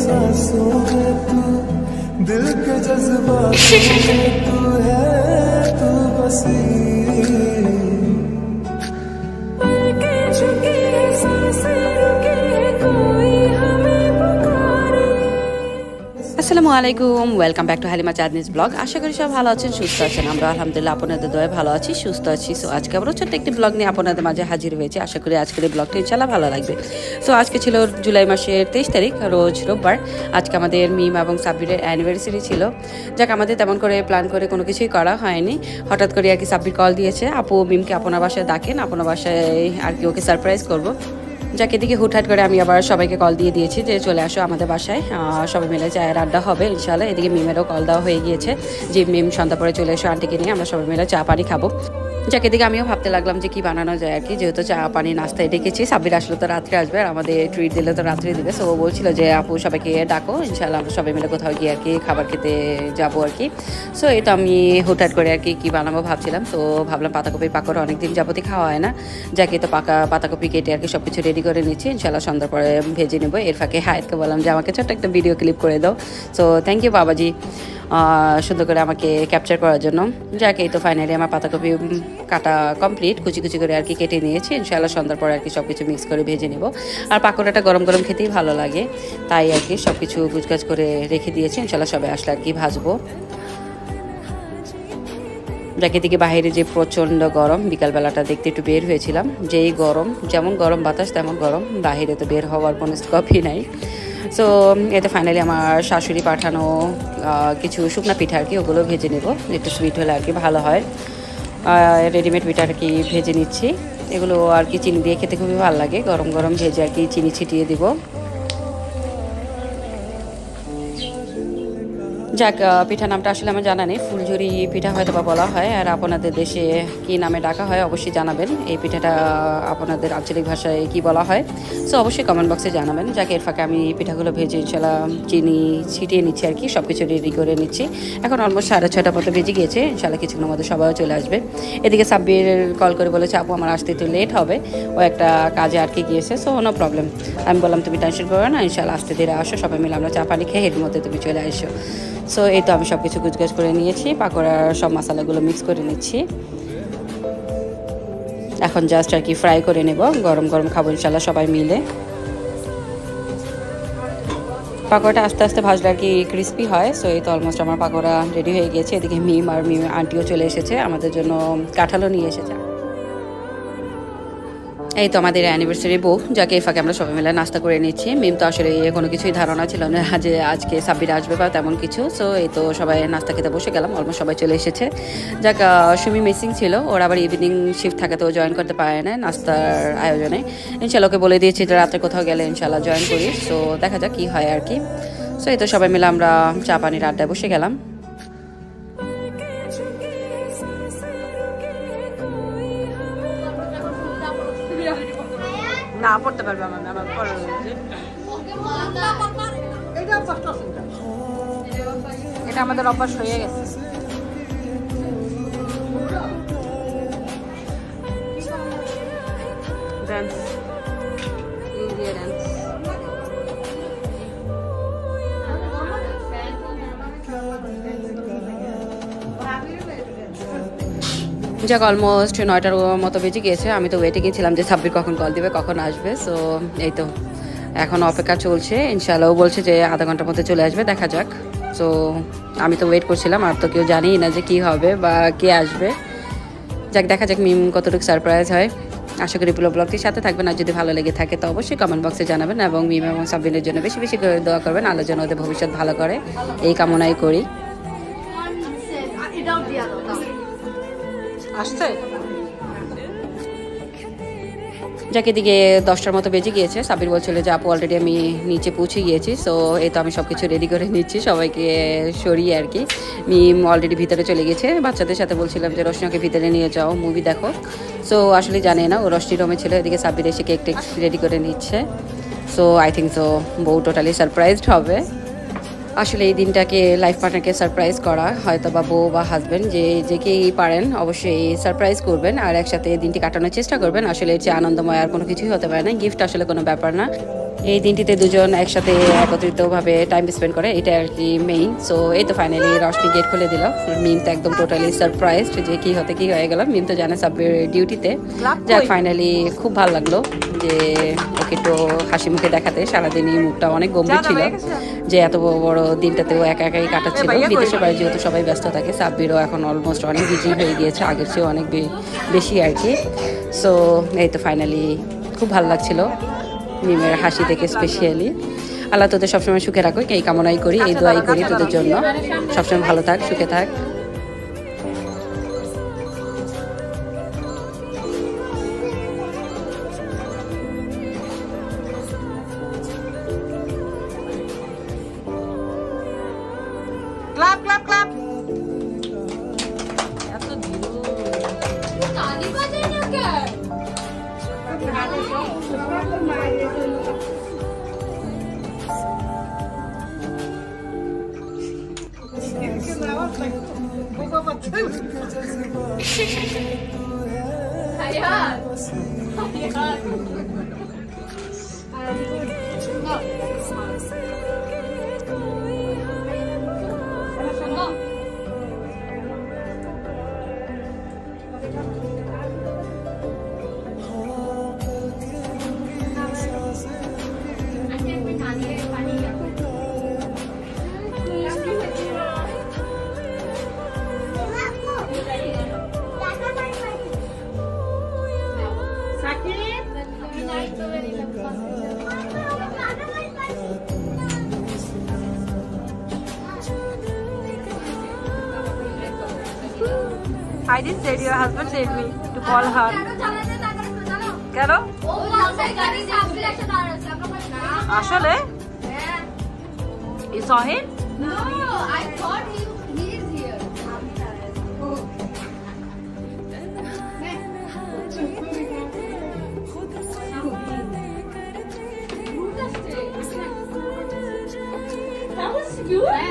सांसों में तू, दिल के जज्बातों में तू है, तू बसी। আসসালামু আলাইকুম, welcome back to Halima Chandni's blog. আশা করি সব ভালো আছেন, সুস্থ আছেন। আমরা আলহামদুলিল্লাহ আপনাদের দয়ায় ভালো আছি, সুস্থ আছি। সো আজকে আবার ছোট্ট একটি ব্লগ নিয়ে আপনাদের মাঝে হাজির হয়েছে। আশা করি আজকের এই ব্লগটা ইনশাআল্লাহ ভালো লাগবে। সো আজকে ছিল জুলাই মাসের 23 তারিখ, রোজ রোববার। আজকে আমাদের মিম এবং সাব্বিরের অ্যানিভার্সারি ছিল। যাক, আমাদের তেমন করে প্ল্যান করে কোনো কিছুই করা হয়নি। হঠাৎ করে আর কি সাব্বির কল দিয়েছে, আপু মিমকে আপনার বাসায় ডাকেন, আপনার বাসায় আর কি ওকে সারপ্রাইজ করবো। যাকে দিকে হুটহাট করে আমি আবার সবাইকে কল দিয়ে দিয়েছি যে চলে আসো আমাদের বাসায়, সবাই মিলে চায়ের আড্ডা হবে ইনশাআল্লাহ। এদিকে মিমেরও কল দেওয়া হয়ে গিয়েছে যে মিম সন্ধ্যা পরে চলে এসো আন্টিকে নিয়ে, আমরা সবাই মিলে চা পানি খাবো। যাকে দিকে আমিও ভাবতে লাগলাম যে কি বানানো যায় আর কি, যেহেতু চা পানি নাস্তায় ডেকেছি। সাব্বির আসলে তো রাত্রে আসবে আর আমাদের ট্রিট দিলে তো রাত্রে দিবে। সো ও বলছিল যে আপু সবাইকে ডাকো, ইনশাআল্লাহ আমরা সবাই মিলে কোথাও গিয়ে আর কি খাবার খেতে যাবো আর কি। সো এই তো আমি হুটহাট করে আর কি বানাবো ভাবছিলাম। তো ভাবলাম পাতাকপির পাকোড়া অনেকদিন যাবতই খাওয়া হয় না, যাকে তো পাতাকপি কেটে আর কি সব কিছু রেডি করে নিচ্ছি, ইনশাআল্লাহ সন্ধ্যার পরে ভেজে নেবো। এর ফাঁকে হায়াতকে বললাম যে আমাকে ছোট্ট একটা ভিডিও ক্লিপ করে দাও। সো থ্যাংক ইউ বাবাজি সুন্দর করে আমাকে ক্যাপচার করার জন্য। যাকে এই তো ফাইনালি আমার পাতাকপি কাটা কমপ্লিট, কুচি কুচি করে আর কি কেটে নিয়েছি। ইনশাআল্লাহ সন্ধ্যার পরে আর কি সব কিছু মিক্স করে ভেজে নেব। আর পাকোড়াটা গরম গরম খেতেই ভালো লাগে, তাই আর কি সব কিছু গুছগাছ করে রেখে দিয়েছি। ইনশাআল্লাহ সবাই আসলে আর কি ভাজবো। যাকে দিকে বাইরে যে প্রচণ্ড গরম, বিকালবেলাটা দেখতে একটু বের হয়েছিলাম, যেই গরম, যেমন গরম বাতাস তেমন গরম, বাইরে তো বের হওয়ার কোনো স্কোপই নাই। সো এতে ফাইনালি আমার শাশুড়ি পাঠানো কিছু শুকনা পিঠা আর কি, ওগুলো ভেজে নেব, একটু সুইট হলে আর কি ভালো হয়। রেডিমেড পিঠা আর কি ভেজে নিচ্ছি। এগুলো আর কি চিনি দিয়ে খেতে খুবই ভালো লাগে, গরম গরম ভেজে আর কি চিনি ছিটিয়ে দিব। যাক, পিঠা নামটা আসলে আমার জানা নেই, ফুলঝুরি পিঠা হয়তো বা বলা হয়। আর আপনাদের দেশে কি নামে ডাকা হয় অবশ্যই জানাবেন। এই পিঠাটা আপনাদের আঞ্চলিক ভাষায় কি বলা হয়, সো অবশ্যই কমেন্ট বক্সে জানাবেন। যাকে এর ফাঁকে আমি পিঠাগুলো ভেজে ইনশাআল্লাহ চিনি ছিটিয়ে নিচ্ছি আর কি, সব কিছু রেডি করে নিচ্ছি। এখন অলমোস্ট 6:30 মতো বেজে গিয়েছে, ইনশাআল্লাহ কিছুক্ষণের মধ্যে সবাইও চলে আসবে। এদিকে সাব্বির কল করে বলেছে আপু আমার আসতে একটু লেট হবে, ও একটা কাজে আর কি গিয়েছে। সো নো প্রবলেম, আমি বললাম তুমি টেনশন করো না, ইনশাআল্লাহ আসতে ধীরে আসো, সবাই মিলে আমরা চা পানি খেয়ে এর মধ্যে তুমি চলে আসো। সো এই তো আমি সব কিছু গুছগাছ করে নিয়েছি, পাকোড়ার সব মশলাগুলো মিক্স করে নিচ্ছি। এখন জাস্ট আর কি ফ্রাই করে নেব, গরম গরম খাবো ইনশাআল্লাহ সবাই মিলে। পাকোড়াটা আস্তে আস্তে ভাজলে আর কি ক্রিস্পি হয়। সো এই তো অলমোস্ট আমার পাকোড়া রেডি হয়ে গিয়েছে। এদিকে মিম আর মিম আন্টিও চলে এসেছে, আমাদের জন্য কাঁঠালও নিয়ে এসেছে। এই তো আমাদের অ্যানিভার্সারি বউ, যাকে এই ফাঁকে আমরা সবাই মিলে নাস্তা করে নিচ্ছি। মিম তো আসলে কোনো কিছুই ধারণা ছিল না যে আজকে সাব্বির আসবে বা তেমন কিছু। সো এই তো সবাই নাস্তা খেতে বসে গেলাম, অলমোস্ট সবাই চলে এসেছে। যাক, সুমি মিসিং ছিল, ওর আবার ইভিনিং শিফট থাকে তো জয়েন করতে পারে না নাস্তার আয়োজনে। ইনশাআল্লাহ ওকে বলে দিয়েছি যে রাতে কোথাও গেলে ইনশাআল্লাহ জয়েন করিস। সো দেখা যাক কী হয় আর কি। সো এই তো সবাই মিলে আমরা চা পানির আড্ডায় বসে গেলাম। না পড়তে পারবে আমার এটা আমাদের অভ্যাস হয়ে গেছে। যাক, অলমোস্ট 9টার মতো বেজে গিয়েছে। আমি তো ওয়েটে গিয়েছিলাম যে সাব্বির কখন কল দিবে, কখন আসবে। সো এই তো এখন অপেক্ষা চলছে, ইনশাআল্লাহ ও বলছে যে আধা ঘন্টার মধ্যে চলে আসবে, দেখা যাক। সো আমি তো ওয়েট করছিলাম, আর তো কেউ জানিই না যে কী হবে বা কে আসবে। যাক, দেখা যাক মিম কতটুকু সারপ্রাইজ হয়। আশা করি পুরো ব্লগটির সাথে থাকবেন, আর যদি ভালো লেগে থাকে তো অবশ্যই কমেন্ট বক্সে জানাবেন, এবং মিম এবং সাব্বিরের জন্য বেশি বেশি করে দোয়া করবেন, আল্লাহর জন্য ওদের ভবিষ্যৎ ভালো করে, এই কামনাই করি। আসছে যাকে দিকে 10টার মতো বেজে গিয়েছে। সাব্বির বলছিল যে আপু অলরেডি আমি নিচে পৌঁছে গিয়েছি। সো এই তো আমি সব কিছু রেডি করে নিচ্ছি, সবাইকে সরিয়ে আর কি। মিম অলরেডি ভিতরে চলে গেছে, বাচ্চাদের সাথে বলছিলাম যে রোশনাকে ভিতরে নিয়ে যাও, মুভি দেখো। সো আসলে জানে না, ও রোশনি রুমে ছিল। এদিকে সাব্বির এসে কেক টেক রেডি করে নিচ্ছে। সো আই থিঙ্ক সো বউ টোটালি সারপ্রাইজড হবে। আসলে এই দিনটাকে লাইফ পার্টনারকে সারপ্রাইজ করা, হয়তো বা বউ বা হাজব্যান্ড যে কেই পারেন অবশ্যই সারপ্রাইজ করবেন আর একসাথে দিনটি কাটানোর চেষ্টা করবেন। আসলে এর চেয়ে আনন্দময় আর কোনো কিছুই হতে পারে না। গিফট আসলে কোনো ব্যাপার না। এই দিনটিতে দুজন একসাথে একত্রিতভাবে টাইম স্পেন্ড করে, এটা আর কি মেইন। সো এই তো ফাইনালি রশনি গেট খুলে দিল। মিম তো একদম টোটালি সারপ্রাইজড যে কি হতে কি হয়ে গেল। মিম তো জানে সাব্বির ডিউটিতে। যাক ফাইনালি খুব ভালো লাগলো যে ওকে একটু হাসি মুখে দেখাতে। সারাদিনই মুখটা অনেক গম্ভীর ছিল যে এত বড় দিনটাতেও একা একাই কাটাচ্ছিল। বিদেশে বাড়ি যেহেতু সবাই ব্যস্ত থাকে, সাব্বিরও এখন অলমোস্ট অনেক বিজি হয়ে গিয়েছে, আগের চেয়েও অনেক বেশি আর কি। সো এই তো ফাইনালি খুব ভালো লাগছিল মিমের হাসি দেখে। স্পেশালি আল্লাহ তোদের সবসময় সুখে রাখো, এই কামনাই করি, এই দোয়াই করি তোদের জন্য, সবসময় ভালো থাক, সুখে থাক। Clap clap clap I didn't say your husband said me to call her. Kero? Ashole? You saw him? No, I thought he is here. That was cute.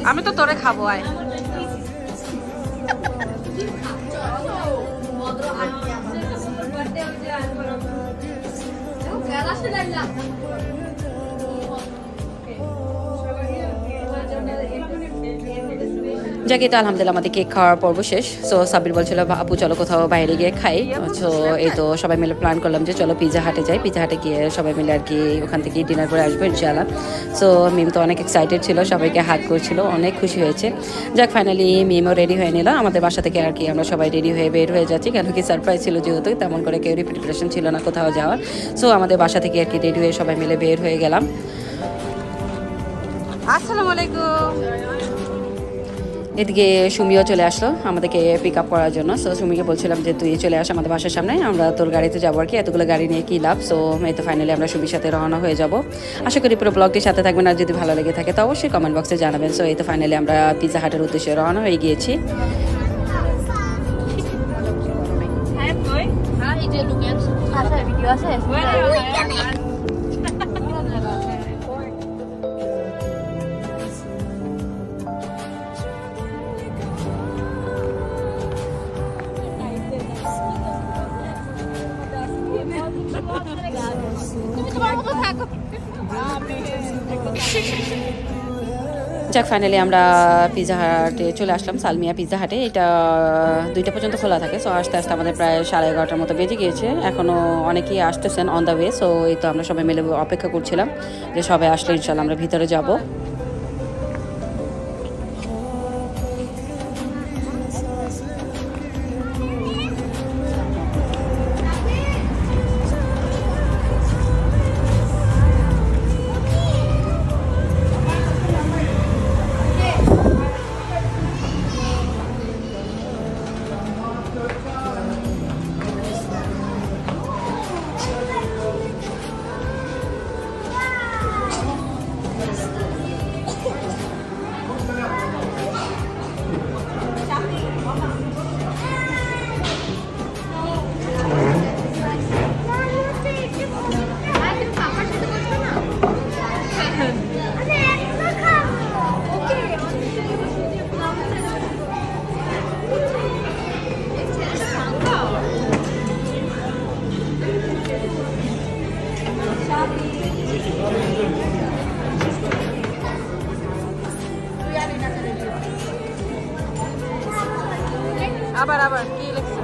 আমি তো তোরে খাবো আয়। যাকে তো আলহামদুলিল্লাহ আমাদের কেক খাওয়ার পর্ব শেষ। সো সাব্বির বলছিল আপু চলো কোথাও বাইরে গিয়ে খাই। সো এই তো সবাই মিলে প্ল্যান করলাম যে চলো পিৎজা হাটে যাই, পিৎজা হাটে গিয়ে সবাই মিলে আর কি ওখান থেকে ডিনার করে আসবো ইনশাআল্লাহ। সো মিম তো অনেক এক্সাইটেড ছিল, সবাইকে হাগ করছিল, অনেক খুশি হয়েছে। যাক ফাইনালি মিমও রেডি হয়ে নিল। আমাদের বাসা থেকে আর কি আমরা সবাই রেডি হয়ে বের হয়ে যাচ্ছি, কেন কি সারপ্রাইজ ছিল যেহেতু, তেমন করে কেউরই প্রিপারেশন ছিল না কোথাও যাওয়ার। সো আমাদের বাসা থেকে আর কি রেডি হয়ে সবাই মিলে বের হয়ে গেলাম। আসসালামু আলাইকুম। এদিকে সুমিও চলে আসলো আমাদেরকে পিক আপ করার জন্য। সো সুমিকে বলছিলাম যে তুই চলে আস আমাদের বাসার সামনে, আমরা তোর গাড়িতে যাবো আর কি, এতগুলো গাড়ি নিয়ে কী লাভ। সো এই তো ফাইনালি আমরা সুমির সাথে রওনা হয়ে যাব। আশা করি পুরো ব্লগটির সাথে থাকবেন, আর যদি ভালো লেগে থাকে তো অবশ্যই কমেন্ট বক্সে জানাবেন। সো এই তো ফাইনালি আমরা পিৎজা হাটের উদ্দেশ্যে রওনা হয়ে গিয়েছি। যাক ফাইনালি আমরা পিৎজা হাটে চলে আসলাম, সালমিয়া পিৎজা হাটে। এটা 2টা পর্যন্ত খোলা থাকে। সো আস্তে আস্তে আমাদের প্রায় 11:30টার মতো বেজে গিয়েছে, এখনও অনেকেই আসতেছেন অন দ্য ওয়ে। সো এই তো আমরা সবাই মিলে অপেক্ষা করছিলাম যে সবাই আসলে ইনশাল্লাহ আমরা ভিতরে যাব। আবার আবার কি লিখছে?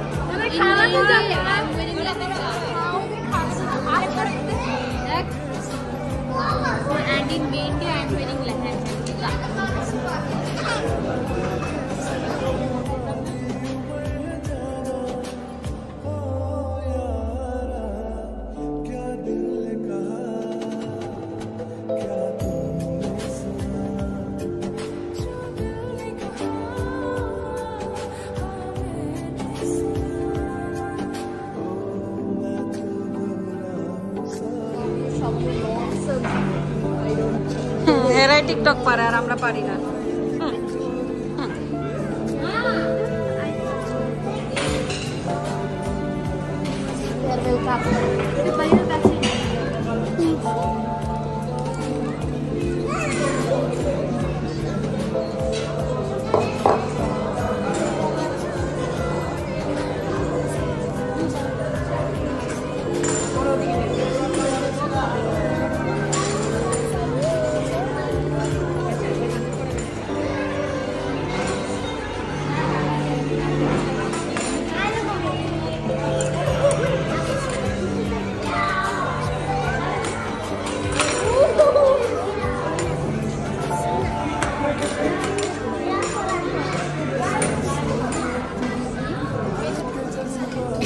And in India, I'm wearing lehenga. क्या दिल ने कहा क्या तुमने এরাই টিকটক পারে আর আমরা পারি না।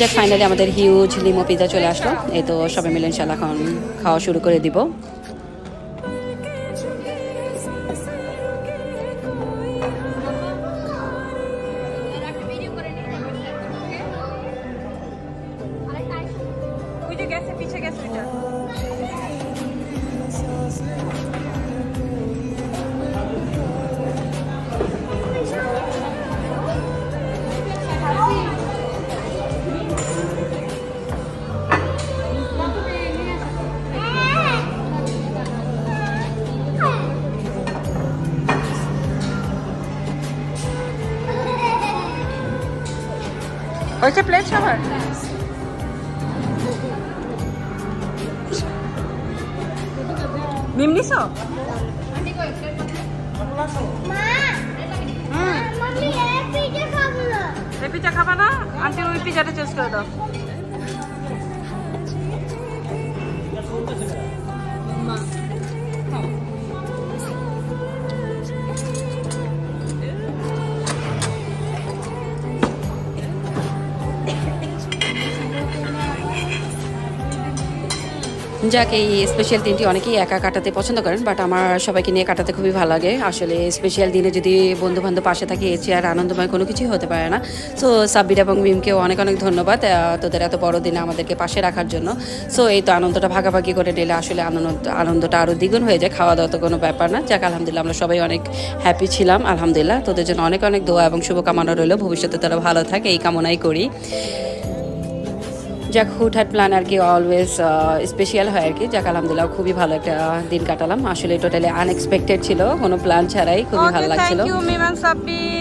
যাক ফাইনালি আমাদের হিউজ লিমো পিজা চলে আসলো। এই তো সবাই মিলে ইনশাল্লাহ এখন খাওয়া শুরু করে দিব। হয়েছে প্লেট সবার? মিম নিছো? এই পিজা খাবা না? আন্টি ওই পিজাটা চেঞ্জ করে দাও। যাক এই স্পেশাল দিনটি অনেকেই একা কাটাতে পছন্দ করেন, বাট আমার সবাইকে নিয়ে কাটাতে খুবই ভালো লাগে। আসলে স্পেশাল দিনে যদি বন্ধু বান্ধব পাশে থাকে এর চেয়ে আর আনন্দময় কোনো কিছুই হতে পারে না। সো সাব্বির এবং মিমকেও অনেক অনেক ধন্যবাদ তোদের এত বড় দিনে আমাদেরকে পাশে রাখার জন্য। সো এই তো আনন্দটা ভাগাভাগি করে নিলে আসলে আনন্দটা আরও দ্বিগুণ হয়ে যায়। খাওয়া দাওয়া তো কোনো ব্যাপার না। যাক আলহামদুলিল্লাহ আমরা সবাই অনেক হ্যাপি ছিলাম। আলহামদুলিল্লাহ তোদের জন্য অনেক অনেক দোয়া এবং শুভকামনা রইল, ভবিষ্যতে তারা ভালো থাকে এই কামনাই করি। যাক হুটহাট প্ল্যান আর কি অলওয়েজ স্পেশাল হয় আর কি। যাক আলহামদুলিল্লাহ খুবই ভালো একটা দিন কাটালাম। আসলে টোটালি আনএক্সপেক্টেড ছিল, কোনো প্ল্যান ছাড়াই খুবই ভালো লাগছিল। Thank you Mim and Sabbir.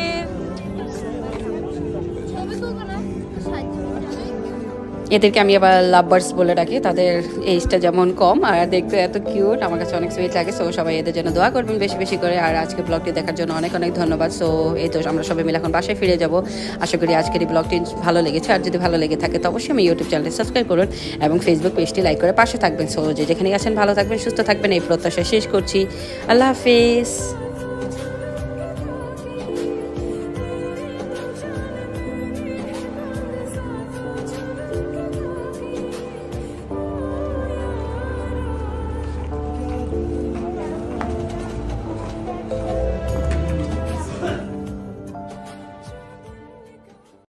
এদেরকে আমি আবার লাভবার্স বলে ডাকি, তাদের এইজটা যেমন কম আর দেখতে এত কিউট, আমার কাছে অনেক সুইট লাগে। সো সবাই এদের জন্য দোয়া করবেন বেশি বেশি করে। আর আজকে ব্লগটি দেখার জন্য অনেক অনেক ধন্যবাদ। সো এই তো আমরা সবাই মিলে এখন বাসায় ফিরে যাব। আশা করি আজকের এই ব্লগটি ভালো লেগেছে। আর যদি ভালো লেগে থাকে তো অবশ্যই আমি ইউটিউব চ্যানেলটি সাবস্ক্রাইব করুন এবং ফেসবুক পেজটি লাইক করে পাশে থাকবেন। সো যেখানে আছেন ভালো থাকবেন, সুস্থ থাকবেন এই প্রত্যাশা শেষ করছি। আল্লাহ হাফিজ।